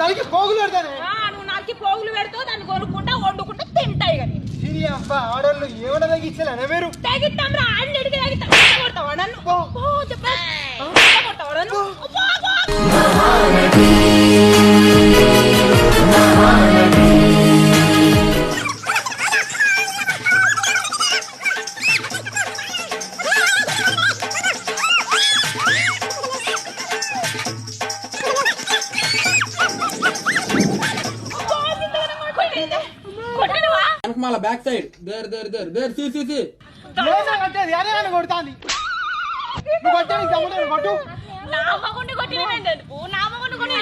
నరికి పోగులు పెడతానే. నువ్వు నరికి పోగులు పెడతావు, దాన్ని కొనుక్కుంటా వండుకుంటా తింటాయి కానీ. సిరి అబ్బా ఆడోళ్ళు ఏమన్నా తగ్గించాలనే మీరు? తగ్గిస్తాం రా, అన్నిటికీ తగ్గిస్తాం. కొడతావా నన్ను? చెప్పా కొడతావా నన్ను? మళ్ళా back side there there there there సి సి సి కొడుతాంది. నువ్వు కొట్టాను కొట్టు నా మగుండి కొట్టిన నా మగుండి కొట్టిన